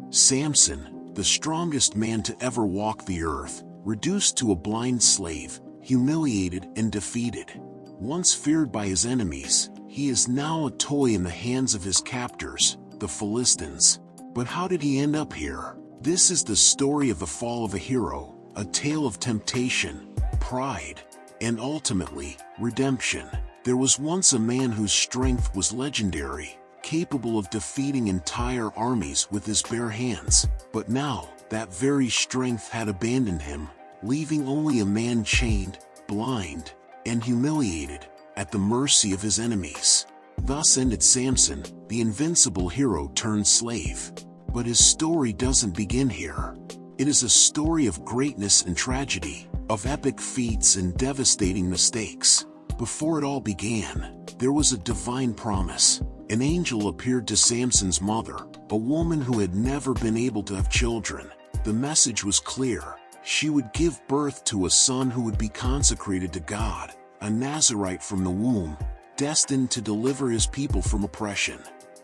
Samson, the strongest man to ever walk the earth, reduced to a blind slave, humiliated and defeated. Once feared by his enemies, he is now a toy in the hands of his captors, the Philistines. But how did he end up here? This is the story of the fall of a hero, a tale of temptation, pride, and ultimately, redemption. There was once a man whose strength was legendary, capable of defeating entire armies with his bare hands. But now, that very strength had abandoned him, leaving only a man chained, blind, and humiliated, at the mercy of his enemies. Thus ended Samson, the invincible hero turned slave. But his story doesn't begin here. It is a story of greatness and tragedy, of epic feats and devastating mistakes. Before it all began, there was a divine promise. An angel appeared to Samson's mother, a woman who had never been able to have children. The message was clear. She would give birth to a son who would be consecrated to God, a Nazirite from the womb, destined to deliver his people from oppression.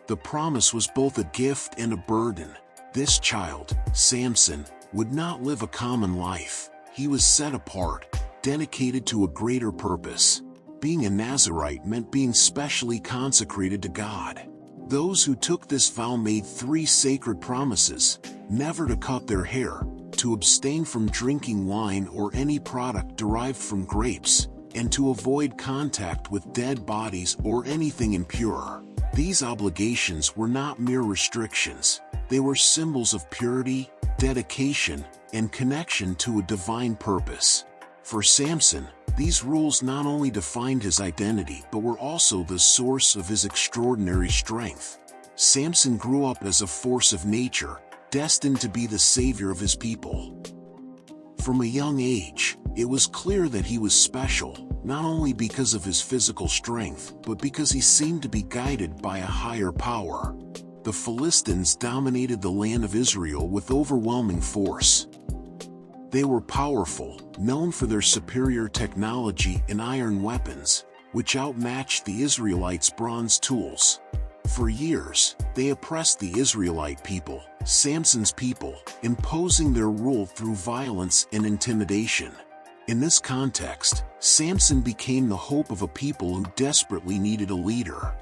The promise was both a gift and a burden. This child, Samson, would not live a common life. He was set apart, dedicated to a greater purpose. Being a Nazirite meant being specially consecrated to God. Those who took this vow made 3 sacred promises: never to cut their hair, to abstain from drinking wine or any product derived from grapes, and to avoid contact with dead bodies or anything impure. These obligations were not mere restrictions. They were symbols of purity, dedication, and connection to a divine purpose. For Samson, these rules not only defined his identity but were also the source of his extraordinary strength. Samson grew up as a force of nature, destined to be the savior of his people. From a young age, it was clear that he was special, not only because of his physical strength, but because he seemed to be guided by a higher power. The Philistines dominated the land of Israel with overwhelming force. They were powerful, known for their superior technology and iron weapons, which outmatched the Israelites' bronze tools. For years, they oppressed the Israelite people, Samson's people, imposing their rule through violence and intimidation. In this context, Samson became the hope of a people who desperately needed a leader.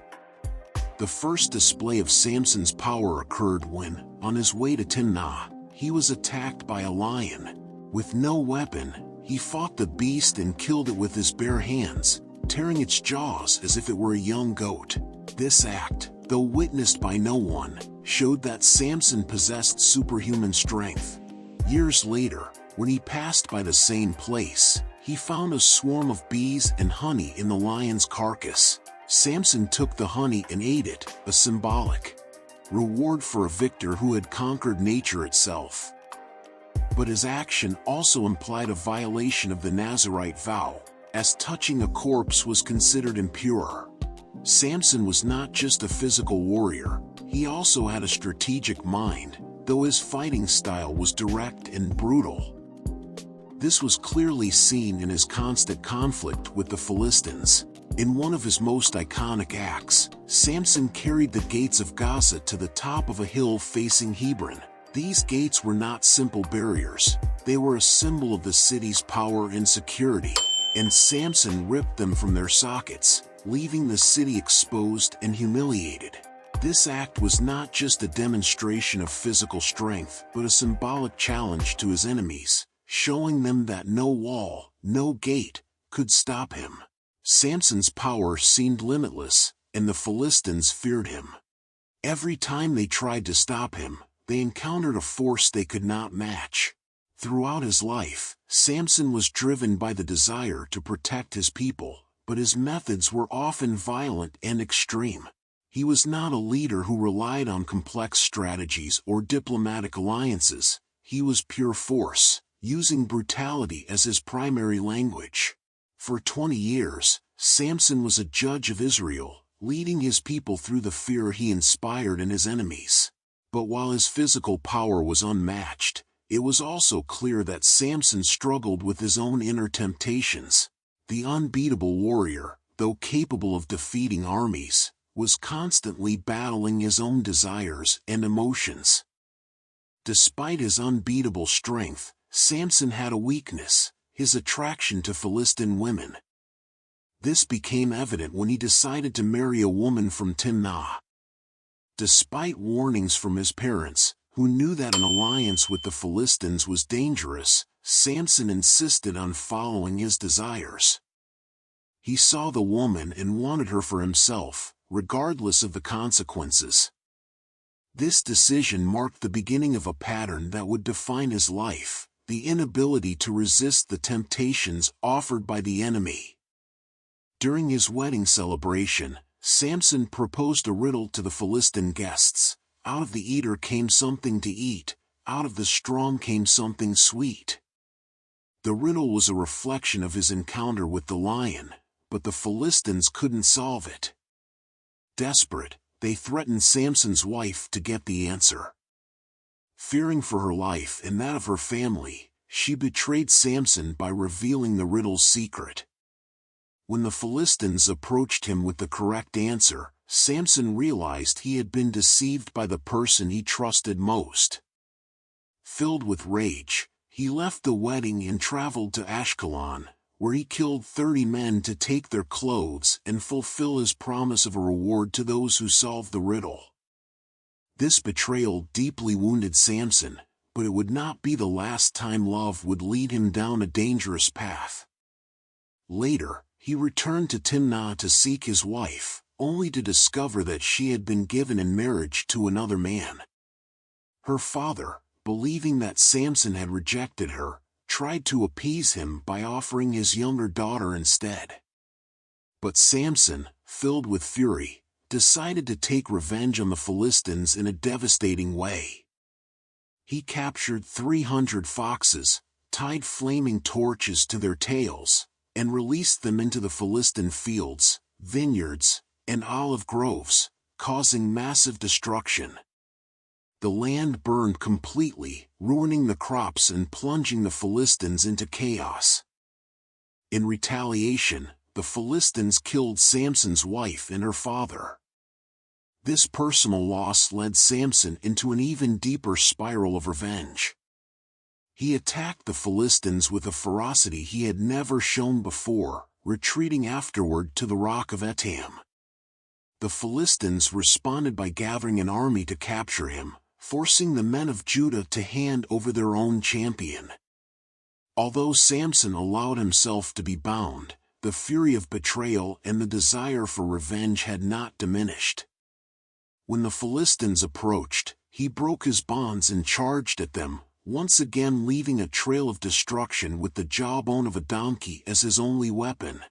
The first display of Samson's power occurred when, on his way to Timnah, he was attacked by a lion. With no weapon, he fought the beast and killed it with his bare hands, tearing its jaws as if it were a young goat. This act, though witnessed by no one, showed that Samson possessed superhuman strength. Years later, when he passed by the same place, he found a swarm of bees and honey in the lion's carcass. Samson took the honey and ate it, a symbolic reward for a victor who had conquered nature itself. But his action also implied a violation of the Nazirite vow, as touching a corpse was considered impure. Samson was not just a physical warrior, he also had a strategic mind, though his fighting style was direct and brutal. This was clearly seen in his constant conflict with the Philistines. In one of his most iconic acts, Samson carried the gates of Gaza to the top of a hill facing Hebron. These gates were not simple barriers, they were a symbol of the city's power and security, and Samson ripped them from their sockets, leaving the city exposed and humiliated. This act was not just a demonstration of physical strength, but a symbolic challenge to his enemies, showing them that no wall, no gate, could stop him. Samson's power seemed limitless, and the Philistines feared him. Every time they tried to stop him, they encountered a force they could not match. Throughout his life, Samson was driven by the desire to protect his people, but his methods were often violent and extreme. He was not a leader who relied on complex strategies or diplomatic alliances. He was pure force, using brutality as his primary language. For 20 years, Samson was a judge of Israel, leading his people through the fear he inspired in his enemies. But while his physical power was unmatched, it was also clear that Samson struggled with his own inner temptations. The unbeatable warrior, though capable of defeating armies, was constantly battling his own desires and emotions. Despite his unbeatable strength, Samson had a weakness: his attraction to Philistine women. This became evident when he decided to marry a woman from Timnah. Despite warnings from his parents, who knew that an alliance with the Philistines was dangerous, Samson insisted on following his desires. He saw the woman and wanted her for himself, regardless of the consequences. This decision marked the beginning of a pattern that would define his life: the inability to resist the temptations offered by the enemy. During his wedding celebration, Samson proposed a riddle to the Philistine guests: out of the eater came something to eat, out of the strong came something sweet. The riddle was a reflection of his encounter with the lion, but the Philistines couldn't solve it. Desperate, they threatened Samson's wife to get the answer. Fearing for her life and that of her family, she betrayed Samson by revealing the riddle's secret. When the Philistines approached him with the correct answer, Samson realized he had been deceived by the person he trusted most. Filled with rage, he left the wedding and traveled to Ashkelon, where he killed 30 men to take their clothes and fulfill his promise of a reward to those who solved the riddle. This betrayal deeply wounded Samson, but it would not be the last time love would lead him down a dangerous path. Later, he returned to Timnah to seek his wife, only to discover that she had been given in marriage to another man. Her father, believing that Samson had rejected her, tried to appease him by offering his younger daughter instead. But Samson, filled with fury, decided to take revenge on the Philistines in a devastating way. He captured 300 foxes, tied flaming torches to their tails, and released them into the Philistine fields, vineyards, and olive groves, causing massive destruction. The land burned completely, ruining the crops and plunging the Philistines into chaos. In retaliation, the Philistines killed Samson's wife and her father. This personal loss led Samson into an even deeper spiral of revenge. He attacked the Philistines with a ferocity he had never shown before, retreating afterward to the rock of Etam. The Philistines responded by gathering an army to capture him, forcing the men of Judah to hand over their own champion. Although Samson allowed himself to be bound, the fury of betrayal and the desire for revenge had not diminished. When the Philistines approached, he broke his bonds and charged at them, once again leaving a trail of destruction with the jawbone of a donkey as his only weapon.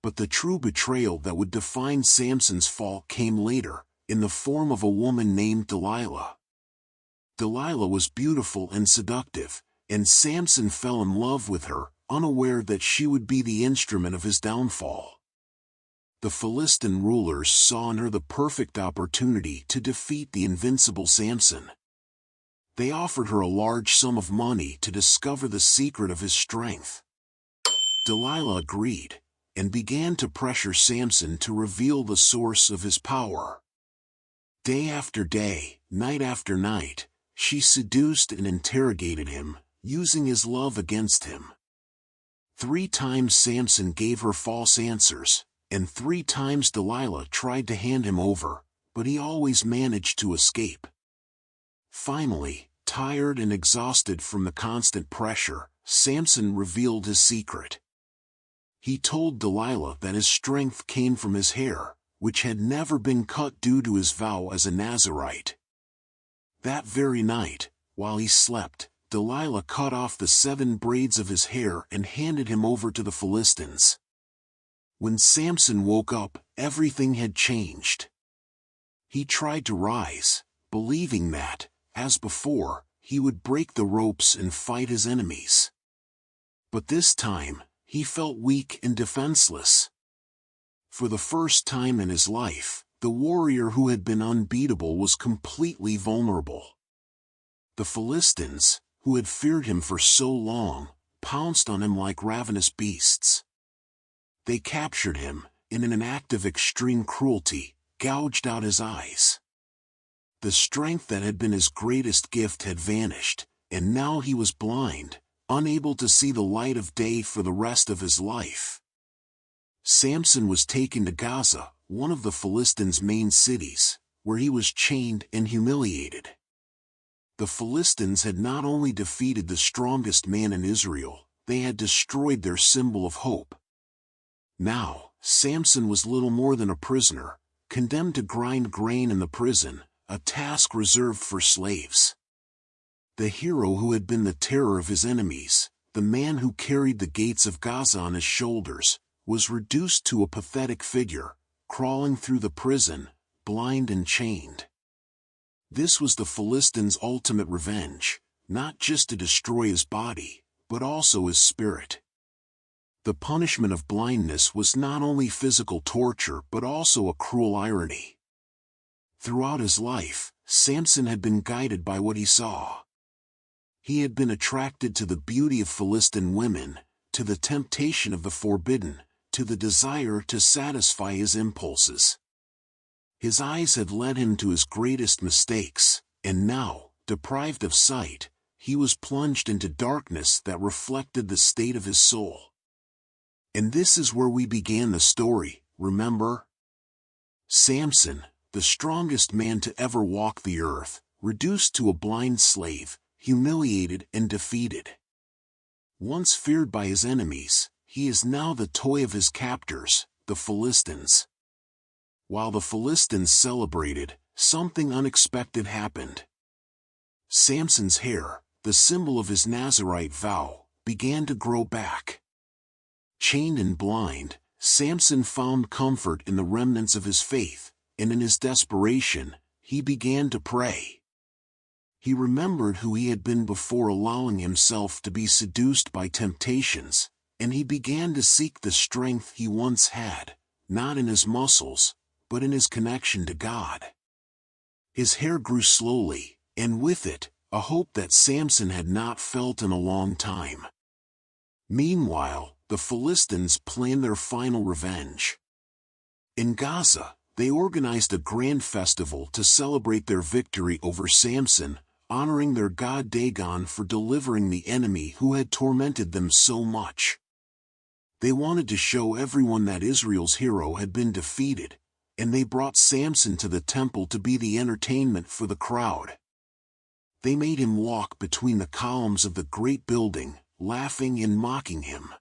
But the true betrayal that would define Samson's fall came later, in the form of a woman named Delilah. Delilah was beautiful and seductive, and Samson fell in love with her, unaware that she would be the instrument of his downfall. The Philistine rulers saw in her the perfect opportunity to defeat the invincible Samson. They offered her a large sum of money to discover the secret of his strength. Delilah agreed, and began to pressure Samson to reveal the source of his power. Day after day, night after night, she seduced and interrogated him, using his love against him. 3 times Samson gave her false answers, and 3 times Delilah tried to hand him over, but he always managed to escape. Finally, tired and exhausted from the constant pressure, Samson revealed his secret. He told Delilah that his strength came from his hair, which had never been cut due to his vow as a Nazirite. That very night, while he slept, Delilah cut off the 7 braids of his hair and handed him over to the Philistines. When Samson woke up, everything had changed. He tried to rise, believing that, as before, he would break the ropes and fight his enemies. But this time, he felt weak and defenseless. For the first time in his life, the warrior who had been unbeatable was completely vulnerable. The Philistines, who had feared him for so long, pounced on him like ravenous beasts. They captured him, and in an act of extreme cruelty, gouged out his eyes. The strength that had been his greatest gift had vanished, and now he was blind, unable to see the light of day for the rest of his life. Samson was taken to Gaza, one of the Philistines' main cities, where he was chained and humiliated. The Philistines had not only defeated the strongest man in Israel, they had destroyed their symbol of hope. Now, Samson was little more than a prisoner, condemned to grind grain in the prison, a task reserved for slaves. The hero who had been the terror of his enemies, the man who carried the gates of Gaza on his shoulders, was reduced to a pathetic figure, crawling through the prison, blind and chained. This was the Philistines' ultimate revenge, not just to destroy his body, but also his spirit. The punishment of blindness was not only physical torture but also a cruel irony. Throughout his life, Samson had been guided by what he saw. He had been attracted to the beauty of Philistine women, to the temptation of the forbidden, to the desire to satisfy his impulses. His eyes had led him to his greatest mistakes, and now, deprived of sight, he was plunged into darkness that reflected the state of his soul. And this is where we began the story, remember? Samson, the strongest man to ever walk the earth, reduced to a blind slave, humiliated and defeated. Once feared by his enemies, he is now the toy of his captors, the Philistines. While the Philistines celebrated, something unexpected happened. Samson's hair, the symbol of his Nazirite vow, began to grow back. Chained and blind, Samson found comfort in the remnants of his faith, and in his desperation, he began to pray. He remembered who he had been before allowing himself to be seduced by temptations, and he began to seek the strength he once had, not in his muscles, but in his connection to God. His hair grew slowly, and with it, a hope that Samson had not felt in a long time. Meanwhile, the Philistines planned their final revenge. In Gaza, they organized a grand festival to celebrate their victory over Samson, honoring their god Dagon for delivering the enemy who had tormented them so much. They wanted to show everyone that Israel's hero had been defeated, and they brought Samson to the temple to be the entertainment for the crowd. They made him walk between the columns of the great building, laughing and mocking him.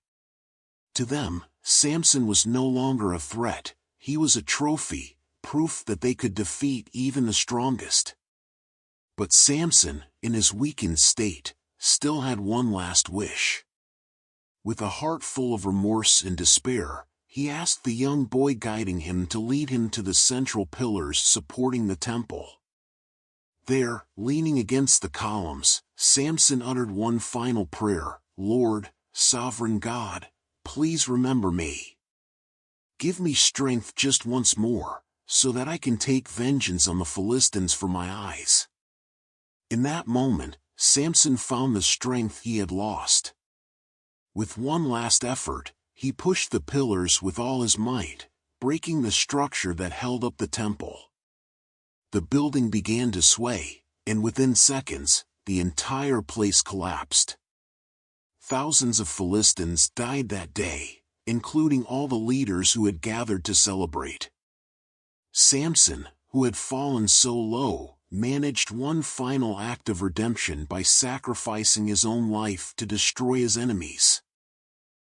To them, Samson was no longer a threat, he was a trophy, proof that they could defeat even the strongest. But Samson, in his weakened state, still had one last wish. With a heart full of remorse and despair, he asked the young boy guiding him to lead him to the central pillars supporting the temple. There, leaning against the columns, Samson uttered one final prayer: "Lord, sovereign God, please remember me. Give me strength just once more, so that I can take vengeance on the Philistines for my eyes." In that moment, Samson found the strength he had lost. With one last effort, he pushed the pillars with all his might, breaking the structure that held up the temple. The building began to sway, and within seconds, the entire place collapsed. Thousands of Philistines died that day, including all the leaders who had gathered to celebrate. Samson, who had fallen so low, managed one final act of redemption by sacrificing his own life to destroy his enemies.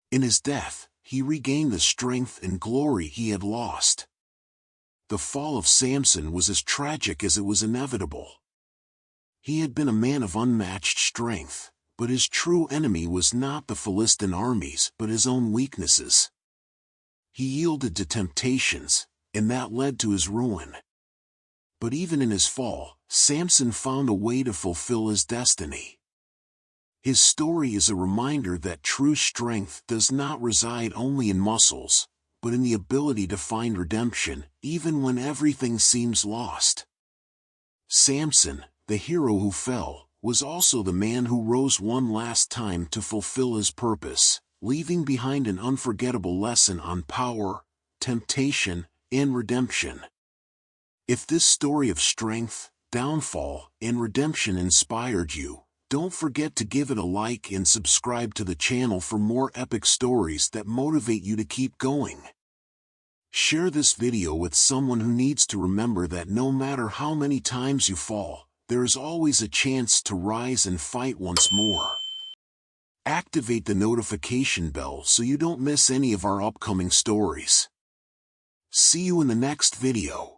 In his death, he regained the strength and glory he had lost. The fall of Samson was as tragic as it was inevitable. He had been a man of unmatched strength, but his true enemy was not the Philistine armies but his own weaknesses. He yielded to temptations, and that led to his ruin. But even in his fall, Samson found a way to fulfill his destiny. His story is a reminder that true strength does not reside only in muscles, but in the ability to find redemption, even when everything seems lost. Samson, the hero who fell, was also the man who rose one last time to fulfill his purpose, leaving behind an unforgettable lesson on power, temptation, and redemption. If this story of strength, downfall and redemption inspired you, don't forget to give it a like and subscribe to the channel for more epic stories that motivate you to keep going. Share this video with someone who needs to remember that no matter how many times you fall, there is always a chance to rise and fight once more. Activate the notification bell so you don't miss any of our upcoming stories. See you in the next video.